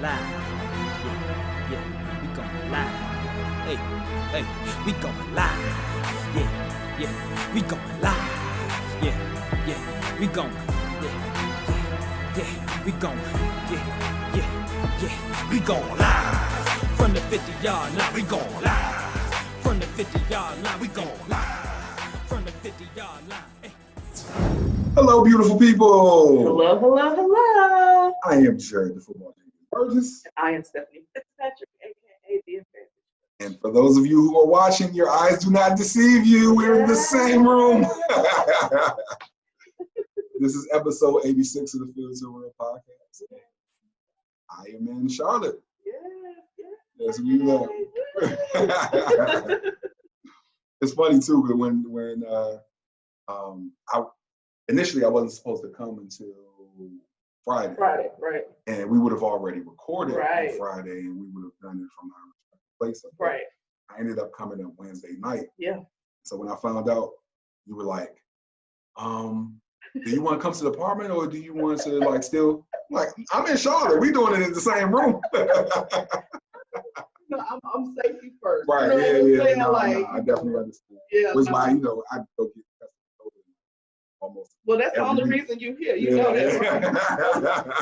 live. Yeah, we going live. Hey, we going live. Yeah, we going live. Yeah, we going. Yeah, we going. Yeah, we going live. From the 50-yard line, we going live. From the 50-yard line, we going live. From the 50-yard line. Hey. Hello, beautiful people. Hello. I am Jarrett, the football team Burgess. I am Stephanie Fitzpatrick, aka the Advantage. And for those of you who are watching, your eyes do not deceive you. We're in the same room. This is episode 86 of the Field to Real podcast. I am in Charlotte. Yes, we know. It's funny too, because when initially I wasn't supposed to come until Friday. Right. And we would have already recorded Right. on Friday, and we would have done it from our place. Right. I ended up coming on Wednesday night. Yeah. So when I found out, you were like, do you want to come to the apartment, or do you want to like still like I'm in Charlotte? We doing it in the same room. No, I'm safety first. Right? You know Yeah. what I'm No, saying? I definitely understand. Yeah. Which why I go get tested almost. Well, that's the only reason you're here. You know that, right?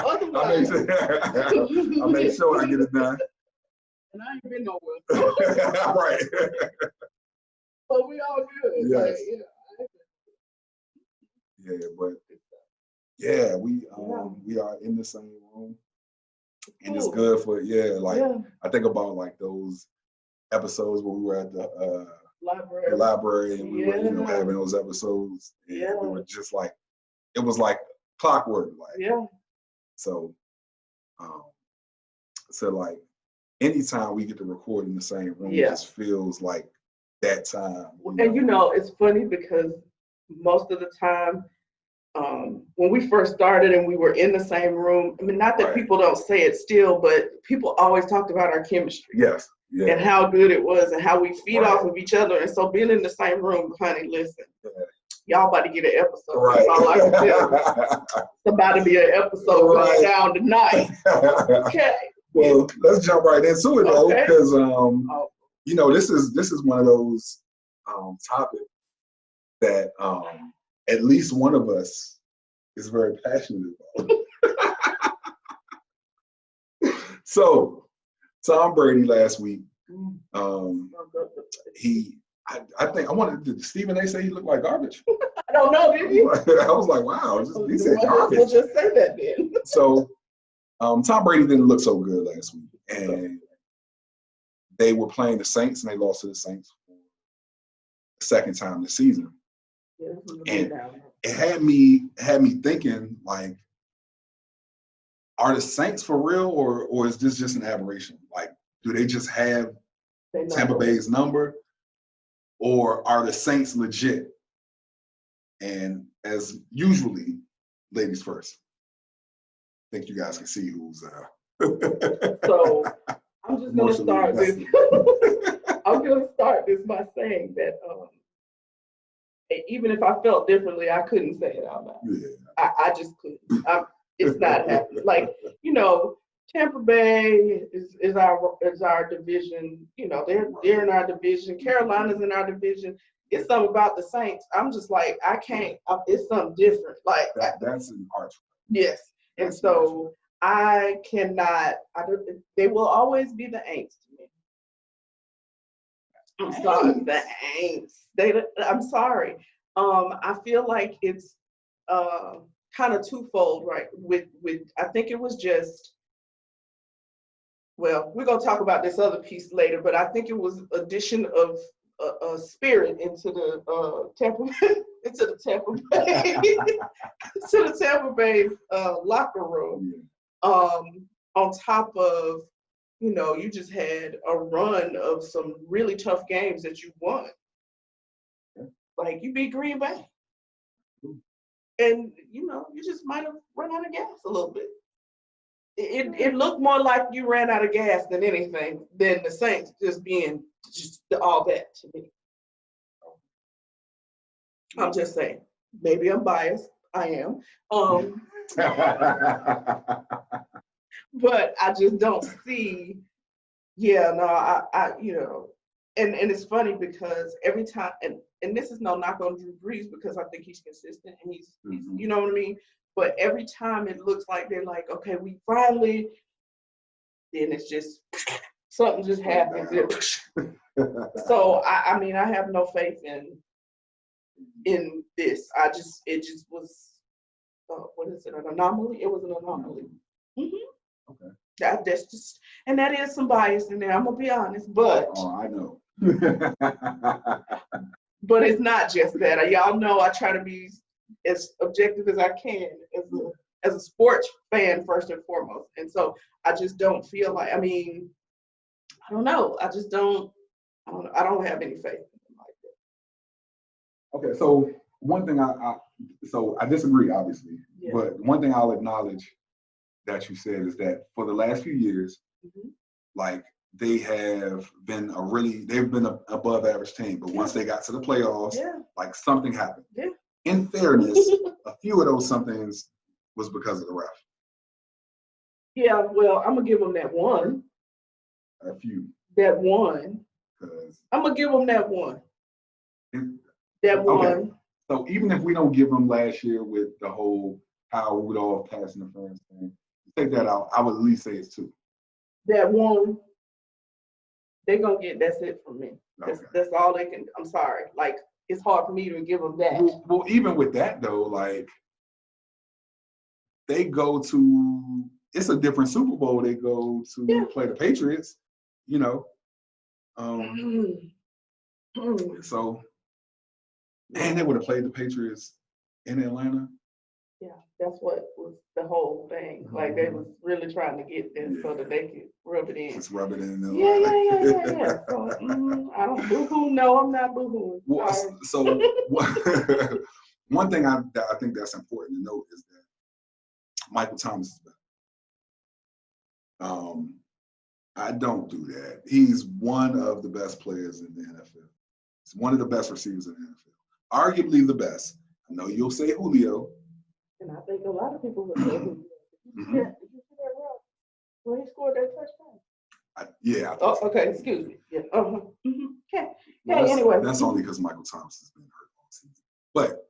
Otherwise, I make sure I get it done. And I ain't been nowhere. Right. But we all good. Yes. Like, Yeah, we are in the same room, and it's good for I think about like those episodes where we were at the library and we were having those episodes, and we were just like it was like clockwork, so like anytime we get to record in the same room, it just feels like that time. And it's funny because most of the time, when we first started and we were in the same room, I mean, not that people don't say it still, but people always talked about our chemistry. Yes. Yeah. And how good it was and how we feed off of each other. And so being in the same room, honey, listen, y'all about to get an episode. Right. That's all I can tell you. It's about to be an episode going down tonight. Okay. Well, let's jump right into it though, because this is one of those topics that at least one of us is very passionate about. So, Tom Brady last week, I think I wanted. Did Stephen A. say he looked like garbage? I don't know, did he? I was like, wow, he said garbage. We'll just say that then. So, Tom Brady didn't look so good last week, and they were playing the Saints, and they lost to the Saints for the second time this season. And it had me thinking, like, are the Saints for real, or is this just an aberration? Like, do they just have Tampa Bay's number, or are the Saints legit? And as usually, ladies first. I think you guys can see who's So I'm just gonna start this. I'm gonna start this by saying that even if I felt differently, I couldn't say it out loud. Yeah. I just couldn't. It's not happening. Like, Tampa Bay is our division. They're in our division. Carolina's in our division. It's something about the Saints. I'm just like, I can't. It's something different. Like that's an art. Yes, and so I cannot. They will always be the Aints to me. I'm sorry, the Aints. I'm sorry. I feel like it's kind of twofold, right? With I think it was just. Well, we're gonna talk about this other piece later, but I think it was addition of a spirit into the Tampa Bay locker room. On top of you just had a run of some really tough games that you won. Like you beat Green Bay, and you just might have run out of gas a little bit. It looked more like you ran out of gas than anything than the Saints just being just all that to me. I'm just saying. Maybe I'm biased. I am. but I just don't see. Yeah, no, I and it's funny because every time, and this is no knock on Drew Brees because I think he's consistent and he's you know what I mean. But every time it looks like they're like, okay, we finally, then it's just something just happens. So I mean, I have no faith in this. It just was, what is it? An anomaly? It was an anomaly. Mm-hmm. Okay. That's just, and that is some bias in there. I'm gonna be honest, but I know. but it's not just that. Y'all know I try to be as objective as I can as a sports fan first and foremost, and so I just don't feel like. I mean, I don't know. I just don't. I don't have any faith in them like that. Okay, so one thing I disagree, obviously, but one thing I'll acknowledge that you said is that for the last few years, like they've been an above average team, but once they got to the playoffs, like something happened. Yeah. In fairness, a few of those somethings was because of the ref. Yeah, well, I'm gonna give them that one. A few. That one. I'm gonna give them that one. That one. Okay. So even if we don't give them last year with the whole Kyle Rudolph pass interference thing, take that out, I would at least say it's two. That one, they're gonna get. That's it for me. That's all they can. I'm sorry. Like, it's hard for me to give them that. Well, even with that though, like they go to, it's a different Super Bowl. They go to play the Patriots, you know. So, and they would have played the Patriots in Atlanta. Yeah, that's what was the whole thing. Like they was really trying to get this so that they could rub it in. Just rub it in. Yeah. So, I don't boo-hoo. No, I'm not boo-hooing. Well, so one thing I think that's important to note is that Michael Thomas is better. I don't do that. He's one of the best players in the NFL. He's one of the best receivers in the NFL. Arguably the best. I know you'll say Julio. And I think a lot of people would say Julio. Did you see that route when he scored that touchdown? Okay, excuse me. Yeah. Okay. Well, anyway. That's only because Michael Thomas has been hurt all season. But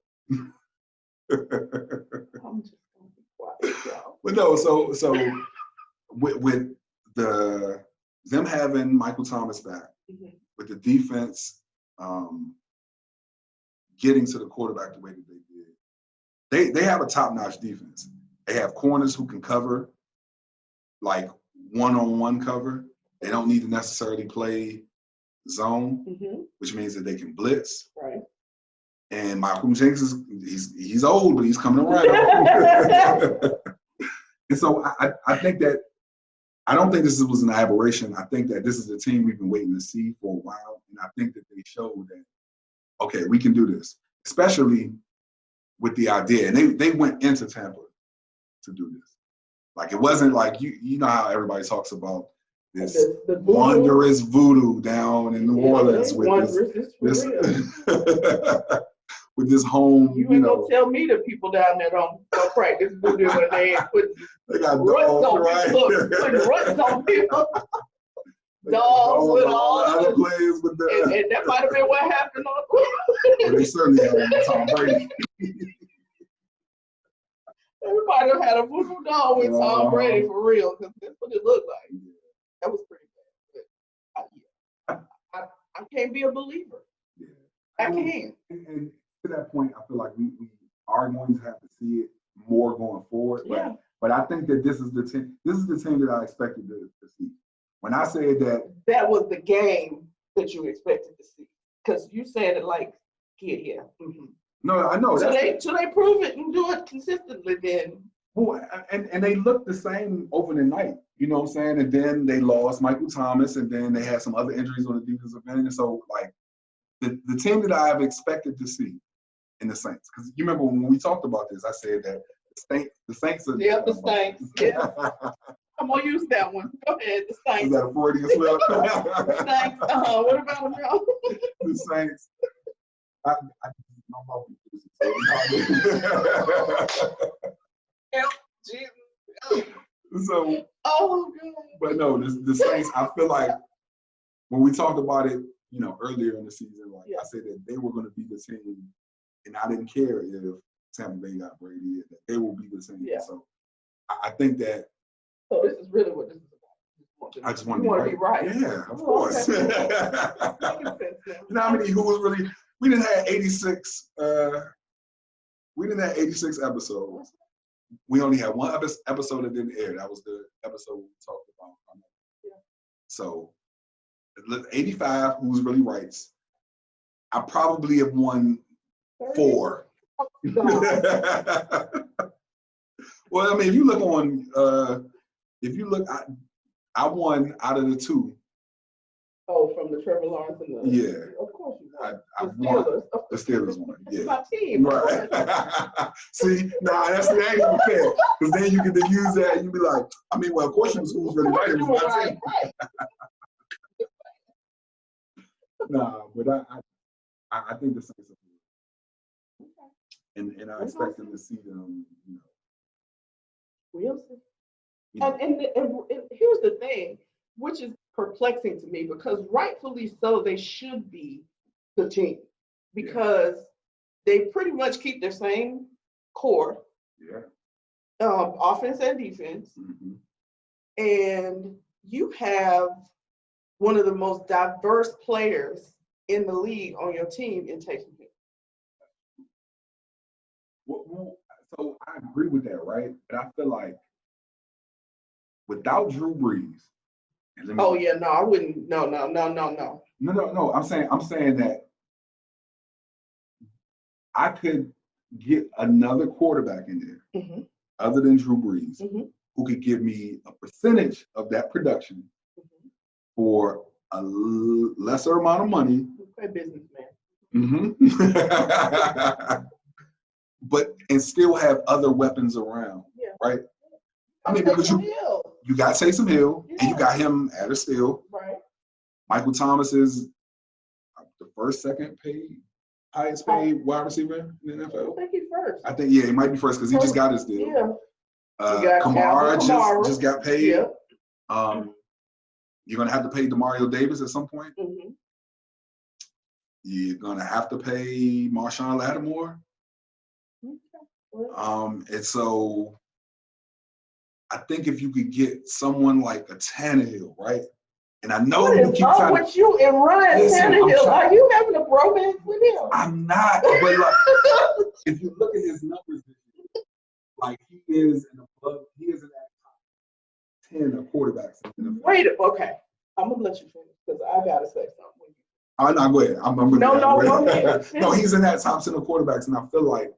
I'm just gonna be quiet, y'all. But no, so with them having Michael Thomas back, with the defense getting to the quarterback the way that they did, they have a top-notch defense. They have corners who can cover, like one-on-one cover. They don't need to necessarily play zone, which means that they can blitz. Right. And Malcolm Jenkins he's old, but he's coming around. And so I think that I don't think this was an aberration. I think that this is the team we've been waiting to see for a while, and I think that they showed that okay, we can do this, especially with the idea. And they went into Tampa to do this. Like it wasn't like you know how everybody talks about this the wondrous voodoo down in New Orleans with this with this home. You ain't gonna tell me the people down there don't practice voodoo when they ain't putting ruts on people. Putting ruts on people. Dogs with all other players with and that might have been what happened on well, they certainly had Tom Brady. Everybody had a voodoo doll with Tom Brady for real, because that's what it looked like. That was pretty bad. But I can't be a believer. Yeah. I can't. And to that point, I feel like we are going to have to see it more going forward. But I think that this is the team. This is the team that I expected to see. When I said that was the game that you expected to see, because you said it like, yeah. No, I know. So they prove it and do it consistently then. Well, and they looked the same opening night, you know what I'm saying? And then they lost Michael Thomas, and then they had some other injuries on the defensive end. And so, like, the team that I've expected to see in the Saints, because you remember when we talked about this, I said that the Saints are. Yeah, the Saints. Yeah. I'm going to use that one. Go ahead, the Saints. Is that a Freudian slip? The Saints. What about them, y'all? The Saints. So Oh, God. But no, the Saints, I feel like when we talked about it, you know, earlier in the season, like I said that they were going to be the team, and I didn't care if Tampa Bay got Brady, that they will be the team. Yeah. So I think that. So this is really what this is about. I just want to be right. Yeah, of course. Okay. You know how many who was really? We didn't have 86. We didn't have 86 episodes. We only had one episode that didn't air. That was the episode we talked about. Yeah. So 85, who's really rights. I probably have won 4. Well, I mean, if you look on, I won out of the 2. Oh, from the Trevor Lawrence and the. Yeah. Of course you won. I won. The Steelers won. Yeah. It's my team. Right. See, that ain't even fair. Because then you get to use that and you be like, I mean, well, of course you was who's really right. It was my team. Nah, but I think the Saints are good. And I expect them to see them, you know. We'll see. And here's the thing, which is perplexing to me, because rightfully so, they should be the team, because they pretty much keep their same core, offense and defense, and you have one of the most diverse players in the league on your team in Taysom Hill. Well, so I agree with that, right? But I feel like without Drew Brees. I wouldn't. No. No. I'm saying that I could get another quarterback in there, other than Drew Brees, who could give me a percentage of that production for a lesser amount of money. Okay, businessman. And still have other weapons around, right? I mean, because you got Taysom Hill, and you got him at a steal. Right. Michael Thomas is the second highest paid wide receiver in the NFL. I think he's first. I think, he might be first because he just got his deal. Yeah. Kamara just got paid. Yeah. You're going to have to pay Demario Davis at some point. You're going to have to pay Marshawn Lattimore. And so I think if you could get someone like a Tannehill, right? And I know you keep trying with you and Ryan Tannehill. Are you having a bromance with him? I'm not, but like, if you look at his numbers, like he is in that top 10 of quarterbacks in the NFL. Wait, okay. I'm gonna let you finish because I gotta say something. Oh, no, go ahead. I'm no, no, he's in that top 10 of quarterbacks, and I feel like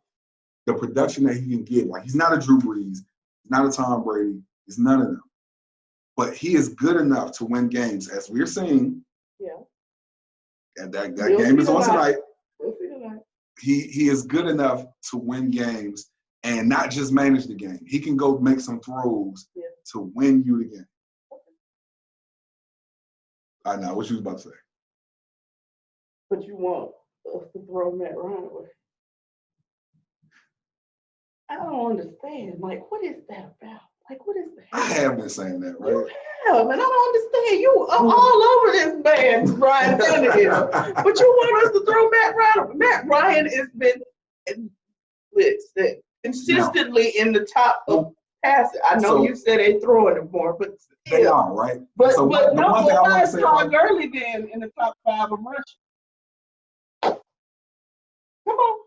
the production that he can get, like he's not a Drew Brees, he's not a Tom Brady, he's none of them. But he is good enough to win games, as we're seeing. Yeah. And that game is on tonight. We'll see tonight. He is good enough to win games and not just manage the game. He can go make some throws to win you the game. I know what you was about to say. But you want us to throw Matt Ryan away. I don't understand. Like, what is that about? Like, what is that? I have been saying that, right? You have, and I don't understand. You are all over this man, Ryan Tannehill. But you want us to throw Matt Ryan. Matt Ryan has been consistently in the top of passes. I know you said they throwing it more, but still. They are, right? But why is Todd Gurley then in the top 5 of rushing? Come on.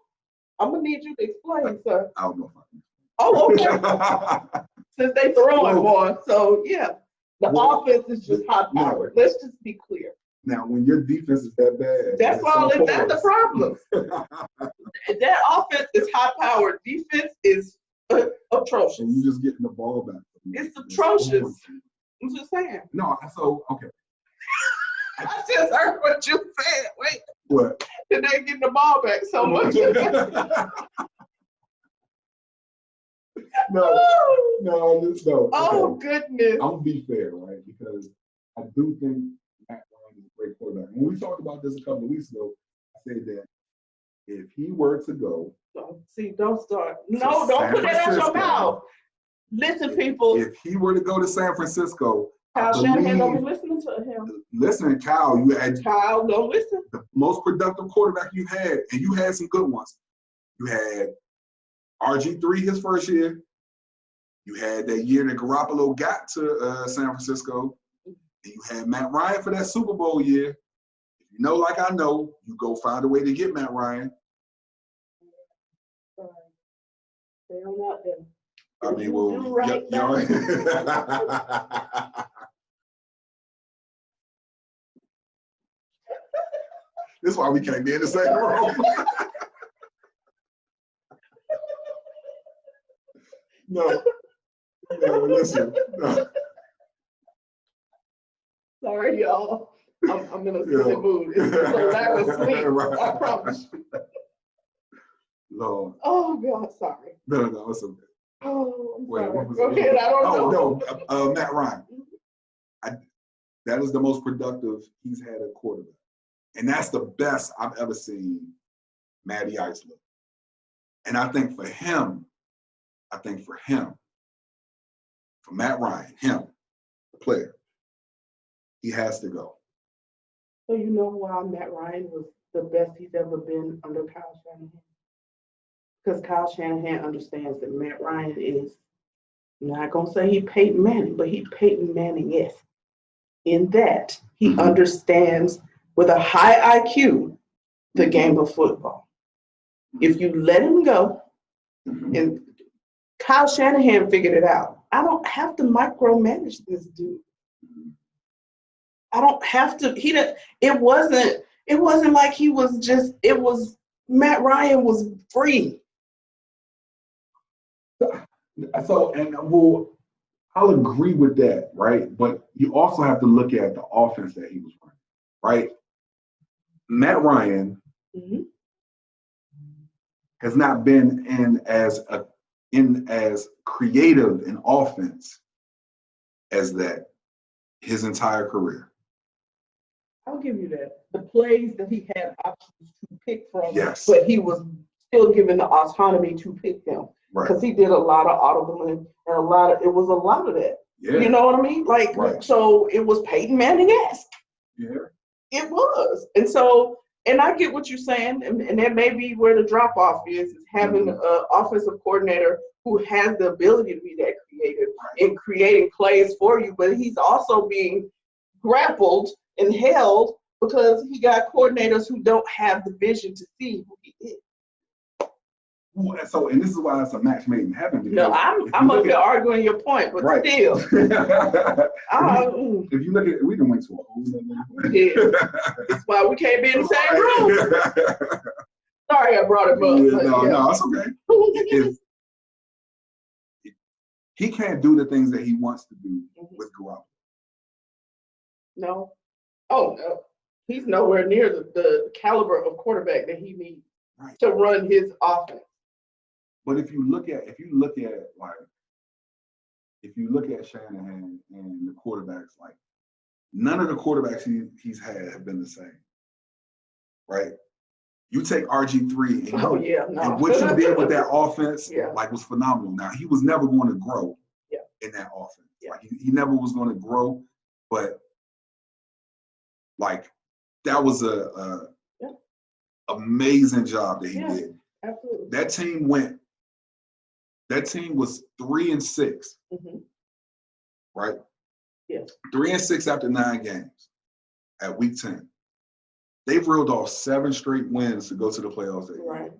I'm going to need you to explain, sir. I don't know if I can. Oh, okay. Since they throwing more. So, yeah. The offense is just high-powered. Let's just be clear. Now, when your defense is that bad. That's the problem. That offense is high-powered. Defense is atrocious. And you just getting the ball back. It's atrocious. I'm just saying. No, so, okay. I just heard what you said. Wait. What? That they getting the ball back so much. No. Oh, okay. goodness. I'm going to be fair, right? Because I do think Matt Ryan is a great quarterback. When we talked about this a couple of weeks ago, I said that if he were to go. Don't start. No, don't put that out your mouth. Listen, people. If he were to go to San Francisco, Kyle Shanahan don't be listening to him. Listen, Kyle, you had Kyle, don't listen. the most productive quarterback you had, and you had some good ones. You had RG3 his first year. You had that year that Garoppolo got to San Francisco. And you had Matt Ryan for that Super Bowl year. If you know, like I know, you go find a way to get Matt Ryan. Sorry. Stay on out there. I mean, well, right this is why we can't be in the same room. No, listen. No. Sorry, y'all. I'm in a silly mood. It's a lack of sleep. Right. I promise. Lord. Oh God, sorry. No, it's okay. Oh, I'm Wait, sorry. what was Go it? ahead. I don't know. No, Matt Ryan. That is the most productive he's had at quarterback. And that's the best I've ever seen Matty Ice look. And I think for Matt Ryan, the player, he has to go. So you know why Matt Ryan was the best he's ever been under Kyle Shanahan? Because Kyle Shanahan understands that Matt Ryan is, I'm not going to say he Peyton Manning, but he Peyton Manning-esque. In that, he understands with a high IQ the game of football. If you let him go, and Kyle Shanahan figured it out. I don't have to micromanage this dude. I don't have to. It wasn't like he was just. It was Matt Ryan was free. So, and I'll agree with that, right? But you also have to look at the offense that he was running, right? Matt Ryan has not been in as creative an offense as that his entire career. I'll give you that. The plays that he had options to pick from, yes, but he was still given the autonomy to pick them. Because he did a lot of audible and it was a lot of that. Yeah. You know what I mean? Like, so it was Peyton Manning-esque. Yeah. It was. And so, and I get what you're saying, and that may be where the drop-off is having an offensive coordinator who has the ability to be that creative in creating plays for you, but he's also being grappled and held because he got coordinators who don't have the vision to see who he is. So, and this is why it's a match made in heaven. No, I'm up here arguing your point, but still. If you look at, we done went to a whole other. Yeah. That's why we can't be in the same room. Sorry, I brought it up. No, it's okay. If he can't do the things that he wants to do with Garoppolo. No. Oh no, he's nowhere near the caliber of quarterback that he needs to run his offense. But if you look at Shanahan and the quarterbacks, like none of the quarterbacks he's had have been the same, right? You take RG3 and what you did with that offense, like was phenomenal. Now he was never going to grow in that offense. Yeah. Like he never was going to grow, but like that was a amazing job that he did. Absolutely. That team was 3-6, right? Yeah. 3-6 after 9 games at week 10. They've reeled off 7 straight wins to go to the playoffs. Right.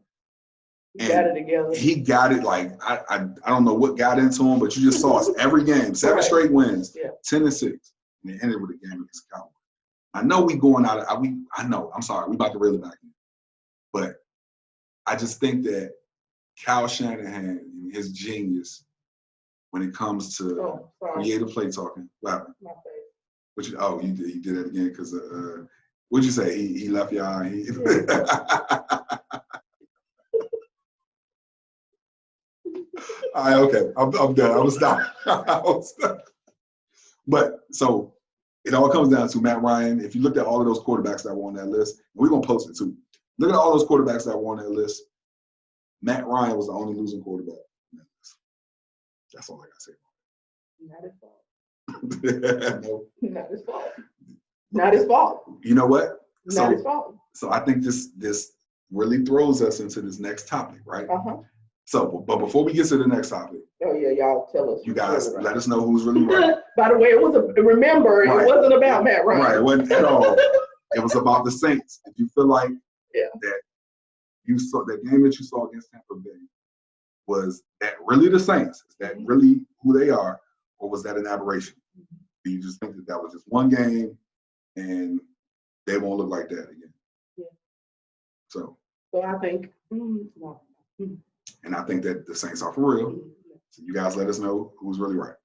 He got it together. He got it like I don't know what got into him, but you just saw us every game, 7 straight wins, 10-6, and they ended with a game against the Cowboys. I know we going out. I know. I'm sorry. We about to reel it back in, but I just think that Kyle Shanahan and his genius when it comes to creative play talking. What happened? My face. You did that again because what'd you say? He left y'all. All right, okay. I'm done. I was done. But so it all comes down to Matt Ryan. If you looked at all of those quarterbacks that were on that list, and we're gonna post it too. Look at all those quarterbacks that were on that list. Matt Ryan was the only losing quarterback. That's all I gotta say. Not his fault. No. Not his fault. Not his fault. You know what? Not his fault. So I think this really throws us into this next topic, right? So, but before we get to the next topic, oh yeah, y'all tell us. You guys let us know who's really right. By the way, it wasn't about Matt Ryan. Right, it wasn't at all. It was about the Saints. If you feel like that you saw that game that you saw against Tampa Bay, was that really the Saints? Is that really who they are, or was that an aberration? Do you just think that that was just one game, and they won't look like that again? Yeah. So I think no. And I think that the Saints are for real. So you guys let us know who's really right.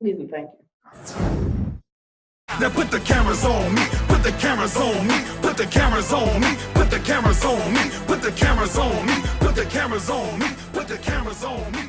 Please and thank you. Now put the cameras on me, put the cameras on me, put the cameras on me, put the cameras on me, put the cameras on me, put the cameras on me, put the cameras on me.